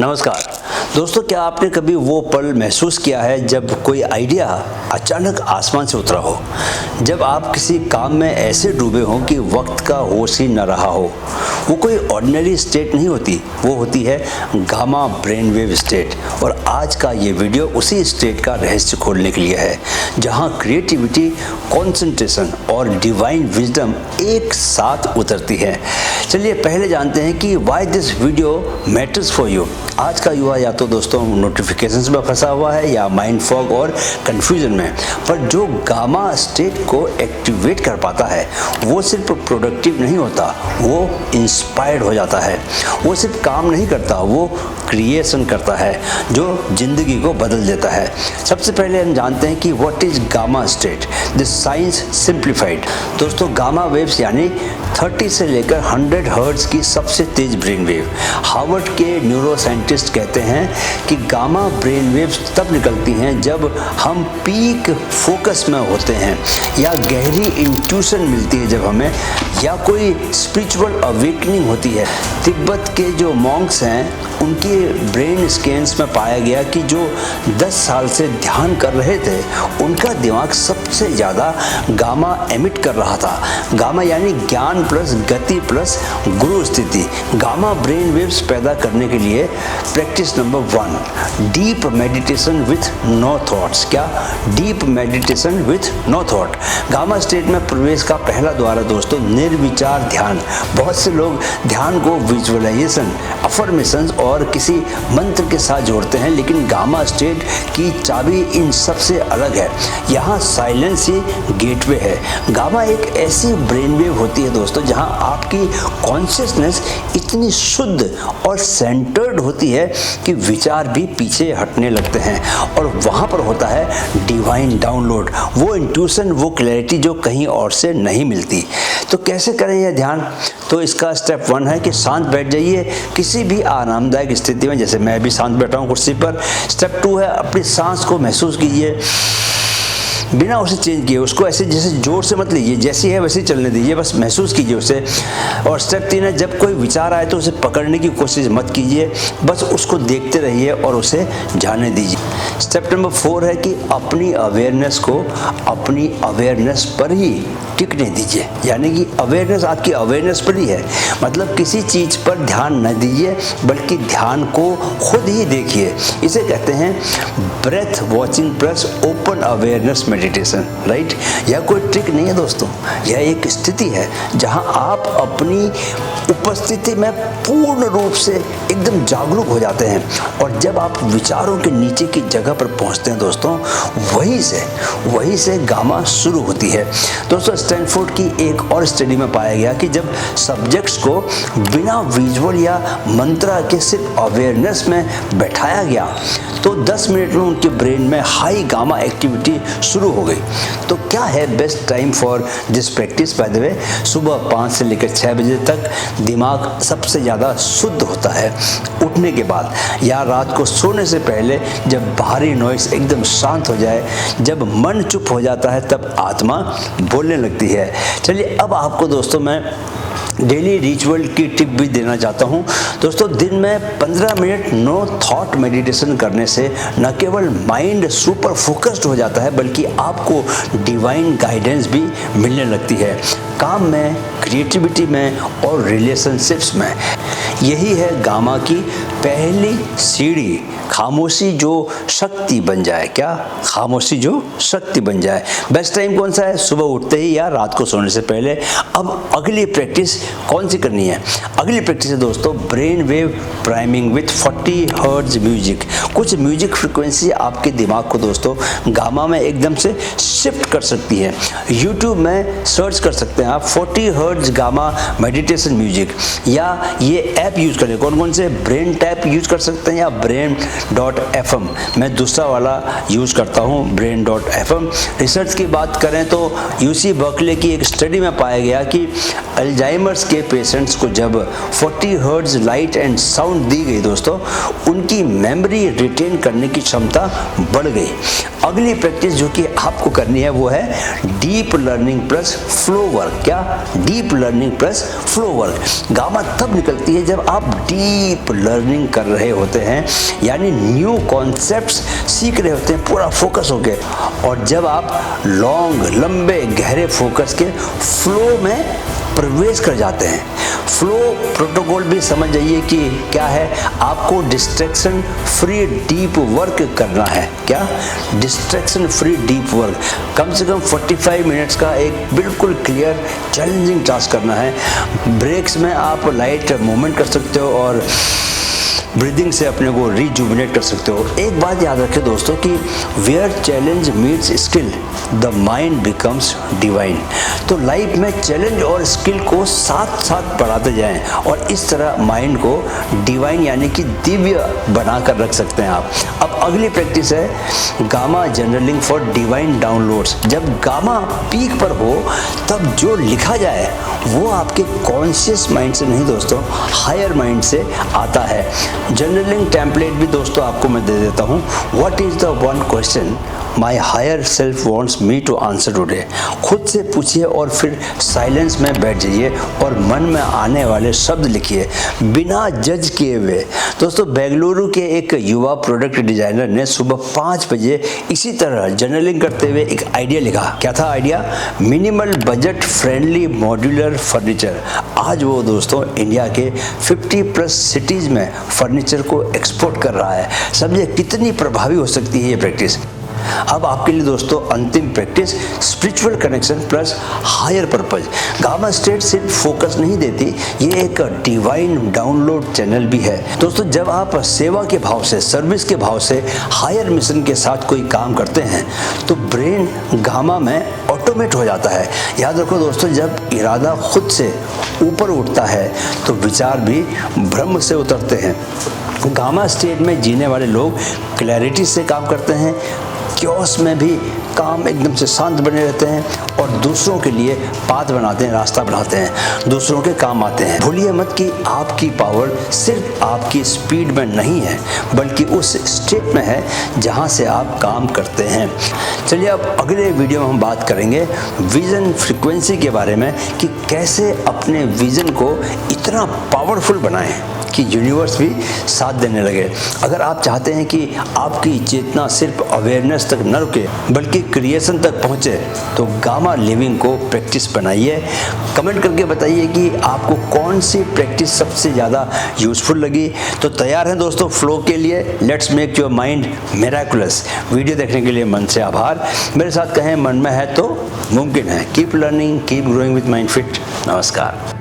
नमस्कार दोस्तों, क्या आपने कभी वो पल महसूस किया है जब कोई आइडिया अचानक आसमान से उतरा हो, जब आप किसी काम में ऐसे डूबे हों कि वक्त का होश ही न रहा हो। वो कोई ऑर्डिनरी स्टेट नहीं होती, वो होती है गामा ब्रेन वेव स्टेट। और आज का ये वीडियो उसी स्टेट का रहस्य खोलने के लिए है, जहां क्रिएटिविटी, कंसंट्रेशन और डिवाइन विजडम एक साथ उतरती है। चलिए पहले जानते हैं कि why this video matters for you. आज का युवा या तो दोस्तों नोटिफिकेशंस में फंसा हुआ है या माइंड फॉग और कंफ्यूजन में, पर जो गामा स्टेट को एक्टिवेट कर पाता है वो सिर्फ प्रोडक्टिव नहीं होता, वो इंस्पायर्ड हो जाता है। वो सिर्फ काम नहीं करता, वो क्रिएशन करता है जो जिंदगी को बदल देता है। सबसे पहले हम जानते हैं कि what is gamma state, this science simplified. दोस्तों गामा वेव्स यानी 30 से लेकर 100 हर्ट्ज की सबसे तेज ब्रेन वेव। हार्वर्ड के न्यूरो साइंटिस्ट कहते हैं कि गामा ब्रेन वेव्स तब निकलती हैं जब हम पीक फोकस में होते हैं, या गहरी इंट्यूशन मिलती है जब हमें, या कोई स्पिरिचुअल अवेकनिंग होती है। तिब्बत के जो मॉन्क्स हैं उनके ब्रेन स्कैन्स में पाया गया कि जो 10 साल से ध्यान कर रहे थे उनका दिमाग सबसे ज़्यादा गामा एमिट कर रहा था। गामा यानी ज्ञान प्लस गति प्लस गुरु स्थिति। गामा ब्रेन वेव्स पैदा करने के लिए practice number 1, deep meditation with no thoughts. क्या? Deep meditation with no thought. Gamma state में प्रवेश का पहला द्वार है दोस्तों निर्विचार ध्यान। बहुत से लोग ध्यान को विजुअलाइजेशन, अफर्मेशंस और किसी मंत्र के साथ जोड़ते हैं, लेकिन गामा स्टेट की चाबी इन सबसे अलग है। यहाँ साइलेंस ही गेटवे है। गामा एक ऐसी ब्रेन वेव होती है दोस्तों जहाँ आपकी कॉन्शियसनेस इतनी शुद्ध और सेंटर्ड होती है कि विचार भी पीछे हटने लगते हैं, और वहाँ पर होता है डिवाइन डाउनलोड, वो इंट्यूशन, वो क्लैरिटी जो कहीं और से नहीं मिलती। तो कैसे करें यह ध्यान? तो इसका स्टेप 1 है कि शांत बैठ जाइए किसी भी आरामदायक स्थिति में, जैसे मैं भी शांत बैठा हूँ कुर्सी पर। स्टेप 2 है अपनी सांस को महसूस कीजिए, बिना उसे चेंज किए। उसको ऐसे जैसे जोर से मत लीजिए, जैसी है वैसे ही चलने दीजिए, बस महसूस कीजिए उसे। और स्टेप 3 है जब कोई विचार आए तो उसे पकड़ने की कोशिश मत कीजिए, बस उसको देखते रहिए और उसे जाने दीजिए। स्टेप नंबर 4 है कि अपनी अवेयरनेस को अपनी अवेयरनेस पर ही टिकने दीजिए, यानी कि अवेयरनेस आपकी अवेयरनेस पर ही है। मतलब किसी चीज़ पर ध्यान न दीजिए बल्कि ध्यान को खुद ही देखिए। इसे कहते हैं breath watching plus open awareness meditation, right? यह कोई ट्रिक नहीं है दोस्तों, यह एक स्थिति है जहां आप अपनी उपस्थिति में पूर्ण रूप से एकदम जागरूक हो जाते हैं। और जब आप विचारों के नीचे की जगह पर पहुंचते हैं दोस्तों, वहीं से गामा शुरू होती है। दोस्तों स्टैनफोर्ड की एक और स्टडी में पाया गया कि जब सब्जेक्ट्स को बिना विजुअल या मंत्रा के सिर्फ अवेयरनेस में बैठाया गया तो 10 मिनट में उनके ब्रेन में हाई गामा एक्टिविटी शुरू हो गई। तो क्या है best time for this practice? By the way, सुबह 5 से लेकर 6 बजे तक दिमाग सबसे ज़्यादा शुद्ध होता है उठने के बाद, या रात को सोने से पहले जब बाहरी नॉइस एकदम शांत हो जाए। जब मन चुप हो जाता है तब आत्मा बोलने लगती है। चलिए अब आपको दोस्तों मैं डेली रिचुअल की टिप भी देना चाहता हूँ। दोस्तों दिन में 15 मिनट नो थॉट मेडिटेशन करने से न केवल माइंड सुपर फोकस्ड हो जाता है बल्कि आपको डिवाइन गाइडेंस भी मिलने लगती है, काम में, क्रिएटिविटी में और रिलेशनशिप्स में। यही है गामा की पहली सीढ़ी, खामोशी जो शक्ति बन जाए। क्या? खामोशी जो शक्ति बन जाए। बेस्ट टाइम कौन सा है? सुबह उठते ही या रात को सोने से पहले। अब अगली प्रैक्टिस कौन सी करनी है? अगली प्रैक्टिस है दोस्तों brain wave priming with 40 hertz music. कुछ म्यूजिक फ्रिक्वेंसी आपके दिमाग को दोस्तों गामा में एकदम से शिफ्ट कर सकती है। यूट्यूब में सर्च कर सकते हैं आप 40 हर्ट्ज गामा मेडिटेशन म्यूजिक, या ये ऐप यूज करें। कौन कौन से? ब्रेन टैप यूज कर सकते हैं या ब्रेन brain.fm, मैं दूसरा वाला यूज़ करता हूँ brain.fm। रिसर्च की बात करें तो यूसी बर्कले की एक स्टडी में पाया गया कि अल्जाइमर्स के पेशेंट्स को जब 40 हर्ट्ज लाइट एंड साउंड दी गई दोस्तों, उनकी मेमोरी रिटेन करने की क्षमता बढ़ गई। अगली प्रैक्टिस जो कि आपको करनी है वो है deep learning plus flow work. क्या? Deep learning plus flow work. Gamma तब निकलती है जब आप डीप लर्निंग कर रहे होते हैं, यानी न्यू कॉन्सेप्ट्स सीख रहे होते हैं पूरा फोकस होके, और जब आप लंबे गहरे फोकस के फ्लो में प्रवेश कर जाते हैं। फ्लो प्रोटोकॉल भी समझ जाइए कि क्या है, आपको डिस्ट्रैक्शन फ्री डीप वर्क करना है। क्या? डिस्ट्रैक्शन फ्री डीप वर्क, कम से कम 45 मिनट्स का एक बिल्कुल क्लियर चैलेंजिंग टास्क करना है। ब्रेक्स में आप लाइट मूवमेंट कर सकते हो और ब्रीदिंग से अपने को रिजुविनेट कर सकते हो। एक बात याद रखें दोस्तों कि where challenge meets skill the mind becomes divine. तो लाइफ में चैलेंज और स्किल को साथ साथ बढ़ाते जाएं और इस तरह माइंड को डिवाइन यानी कि दिव्य बनाकर रख सकते हैं आप। अब अगली प्रैक्टिस है gamma journaling for divine downloads. जब गामा पीक पर हो तब जो लिखा जाए वो आपके कॉन्शियस माइंड से नहीं दोस्तों, हायर माइंड से आता है। जर्नलिंग टेम्पलेट भी दोस्तों आपको मैं दे देता हूँ। What is the one question my higher self wants me to answer today. खुद से पूछिए और फिर साइलेंस में बैठ जाइए और मन में आने वाले शब्द लिखिए बिना जज किए हुए। दोस्तों बेंगलुरु के एक युवा प्रोडक्ट डिजाइनर ने सुबह 5 बजे इसी तरह जर्नलिंग करते हुए एक आइडिया लिखा। क्या था idea? Minimal budget friendly modular furniture. आज वो दोस्तों इंडिया के 50+ सिटीज में फर्नीचर को एक्सपोर्ट कर रहा है। समझिए कितनी प्रभावी हो सकती है ये प्रैक्टिस। अब आपके लिए दोस्तों अंतिम practice spiritual connection plus higher purpose. Gamma state सिर्फ फोकस नहीं देती, ये एक डिवाइन डाउनलोड चैनल भी है। दोस्तों जब आप सेवा के भाव से, सर्विस के भाव से हायर मिशन के साथ कोई काम करते हैं तो ब्रेन गामा में ऑटोमेट हो जाता है। याद रखो दोस्तों, जब इरादा खुद से ऊपर उठता है तो विचार भी ब्रह्म से उतरते हैं। गामा स्टेट में जीने वाले लोग क्लैरिटी से काम करते हैं, क्योस में भी काम एकदम से शांत बने रहते हैं और दूसरों के लिए पाथ बनाते हैं, रास्ता बनाते हैं, दूसरों के काम आते हैं। भूलिए मत कि आपकी पावर सिर्फ आपकी स्पीड में नहीं है बल्कि उस स्टेट में है जहां से आप काम करते हैं। चलिए अब अगले वीडियो में हम बात करेंगे विजन फ्रीक्वेंसी के बारे में कि कैसे अपने विजन को इतना पावरफुल बनाएं कि यूनिवर्स भी साथ देने लगे। अगर आप चाहते हैं कि आपकी चेतना सिर्फ अवेयरनेस तक न रुके बल्कि क्रिएशन तक पहुंचे तो गामा लिविंग को प्रैक्टिस बनाइए। कमेंट करके बताइए कि आपको कौन सी प्रैक्टिस सबसे ज़्यादा यूजफुल लगी। तो तैयार हैं दोस्तों फ्लो के लिए। Let's make your mind miraculous. Video देखने के लिए मन से आभार। मेरे साथ कहें मन में है तो मुमकिन है। Keep learning, keep growing with mind fit. नमस्कार।